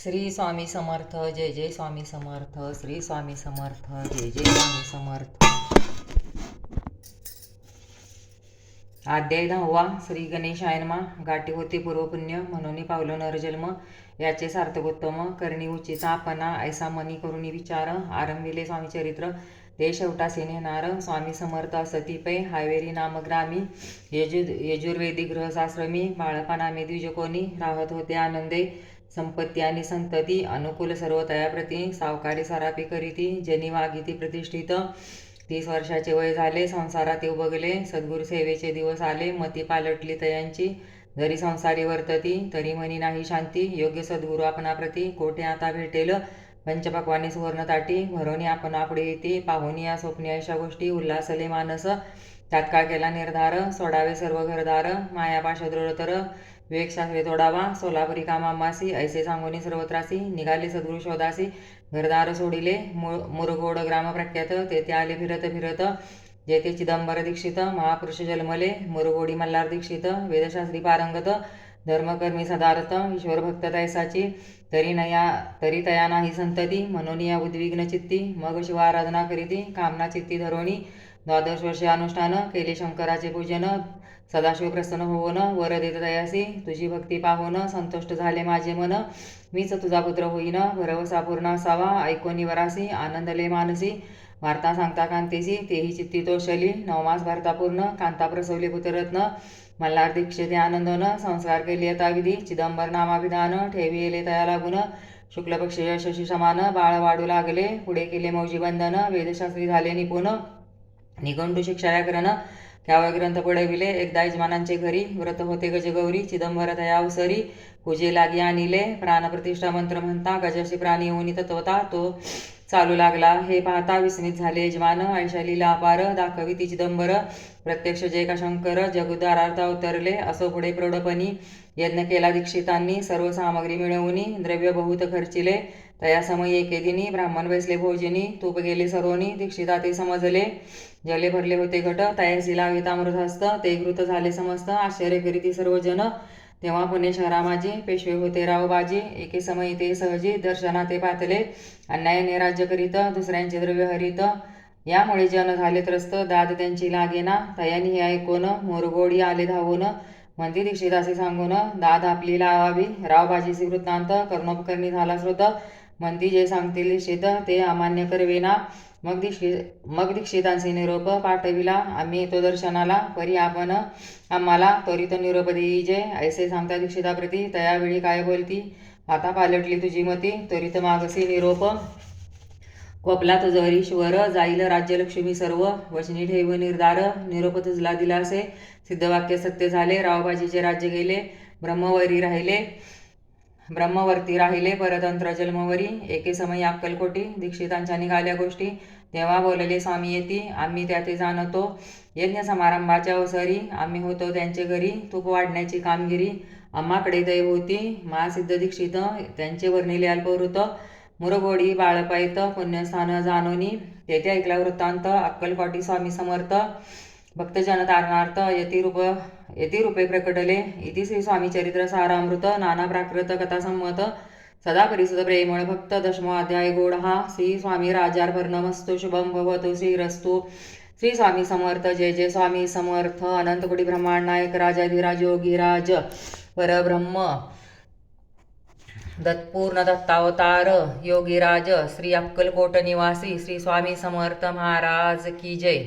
श्री स्वामी समर्थ. जय जय स्वामी समर्थ. श्री स्वामी समर्थ. जय जय स्वामी समर्थ. अध्याय 10वा. श्री गणेशाय नमः. गाठी होते पूर्वपुण्य म्हणून पावलो नरजन्म, याचे सार्थकोत्तम करणी उचिता आपणा, ऐसा मनी करुणी विचार. आरंभिले स्वामी चरित्र ते शेवटासे नेणार. स्वामी समर्थ असती पै हायवेरी नाम ग्रामी, यजुर्वेदी गृहशास्त्रमी. बाळपणामे द्विजकोनी राहत होते आनंदे, संपत्ती आणि संतती अनुकूल सर्व तयाप्रती. सावकारी सरापी करीती जनी वागिती प्रतिष्ठित. 30 वर्षाचे वय झाले, संसारात उबगले. सद्गुरु सेवेचे दिवस आले, मती पालटली तयांची. जरी संसारी वर्तती तरी मनी नाही शांती. योग्य सद्गुरु आपणाप्रती कोठे आता भेटेल. पंचपक्वाने सुवर्ण ताटी भरोनी आपण आपडे येते. पाहुनी या स्वप्नी अशा गोष्टी उल्हासले मानस. तात्काळ केला निर्धार, सोडावे सर्व घरदार. मायापाश दृढतर विवेकशास्त्रे तोडावा. सोलापुरी कामामासी ऐसे सांगोनी सर्वत्रासी. निघाले सद्गुरु शोधासी, घरदार सोडिले. मुरगोड ग्राम प्रख्यात, तेथे आले फिरत फिरत. जेथे चिदंबर दीक्षित महापुरुष जन्मले. मुरगोडी मल्हार दीक्षित वेदशास्त्री पारंगत. धर्मकर्मी सदार्थ ईश्वर भक्त तैसाची. तरी तया नाही संतती, म्हणून या उद्विग्न चित्ती. मग शिव आराधना करीती कामना चित्ती धरोणी. 12 वर्षे अनुष्ठान केले शंकराचे पूजन. सदाशिव प्रसन्न होऊन वर देत दयासी. तुझी भक्ती पाहून संतुष्ट झाले माझे मन. मीच तुझा पुत्र होईन, भरवसा पूर्ण असावा. ऐकोनी वरासी आनंदले मानसी. वार्ता सांगता कांतेसी तेही चित्ती तोषली. 9 मास भरता पूर्ण कांता प्रसवले पुत्ररत्न. मल्हार दीक्षिते आनंदन संस्कार केले यथाविधी. चिदंबर नामाभिधान ठेविले तया लागून. शुक्ल पक्षी यशस्वी समान बाळ वाढू लागले. पुढे केले मौजी बंधन, वेदशास्त्री झाले निपुण. निघंटू शिक्षा व्याकरण त्यावर ग्रंथ पडविले. एकदा यजमानांचे घरी व्रत होते गजगौरी. चिदंबर तया अवसरी पूजे लागी आणिले. प्राणप्रतिष्ठा मंत्र म्हणता गजाशी प्राणी येऊनी तत्वता. तो चालू लागला हे पाहता विस्मित झाले यजमान. ऐशा लीला अपार दाखवी ती चिदंबर. प्रत्यक्ष जय का शंकर जगुद्धारार्थ अवतरले. असो पुढे प्रौढपणी यज्ञ केला दीक्षितांनी. सर्व सामग्री मिळवूनी द्रव्य बहुत खर्चिले. तया समय एके दिनी ब्राह्मण बसले भोजनी. तूप गेले सर्वनी दीक्षिता ते समजले. जले भरले होते घट तयासी लावित अमृतहस्त. ते घृत झाले समस्त आश्चर्य करीती सर्वजन. तेव्हा पुणे शहरा माझे पेशवे होते रावबाजी. एके समय ते सहजी दर्शना ते पातले. अन्यायाने राज्य करीत दुसऱ्यांचे द्रव्य हरित. यामुळे जन झाले त्रस्त दाद त्यांची लागेना. तयानी हे ऐकून मोरगोडी आले धावून. म्हणती दीक्षितासी सांगून दाद आपली लावावी. रावबाजीसी वृत्तांत कर्णोपकर्णी झाला श्रुत. म्हणती जे सांगतील दीक्षित ते अमान्य करवेना. मग दीक्षितांचे निरोप पाठविला. आम्ही येतो दर्शनाला, परी आपण आम्हाला त्वरित निरोप देईजे. ऐसे सांगता दीक्षिताप्रती तयावेळी काय बोलती. आता पालटली तुझी मती, त्वरित मागसी निरोप. कोपला तुझवर ईश्वर जाईल राज्यलक्ष्मी सर्व. वचनी ठेव निर्धार निरोप तुझला दिलासे. सिद्धवाक्य सत्य झाले रावबाजीचे राज्य गेले. ब्रह्मवर्ती राहिले परतंत्र जन्मवरी. एके समय अक्कलकोटी दीक्षितांच्या निघाल्या गोष्टी. तेव्हा बोलले स्वामी येती आम्ही त्याते जाणतो. यज्ञ समारंभाच्या अवसरी आम्ही होतो त्यांचे घरी. तूप वाढण्याची कामगिरी आम्हाकडे दैव होती. महासिद्ध दीक्षित त्यांचे वर्णिले अल्पवृत. मुरगोडी बाळपायत पुण्यस्थान जाणोनी. तेथे ऐकला वृत्तांत अक्कलकोटी स्वामी समर्थ. भक्तजन तारणार्थ यती रूपे प्रकटले. इति श्री स्वामी चरित्र सारामृत. नाना प्राकृत कथा संमत. सदा परिसुत प्रेमळ भक्त. 10वा अध्याय गोड हा. श्री स्वामी राजार्पणमस्तु. शुभम भवतु श्रीरस्तु. श्री स्वामी समर्थ. जय जय स्वामी समर्थ. अनंतकोटी ब्रह्मांड नायक राजाधिराज योगीराज परब्रह्म दत्पूर्ण दत्तावतार योगीराज श्री अक्कलकोट निवासी श्री स्वामी समर्थ महाराज की जय.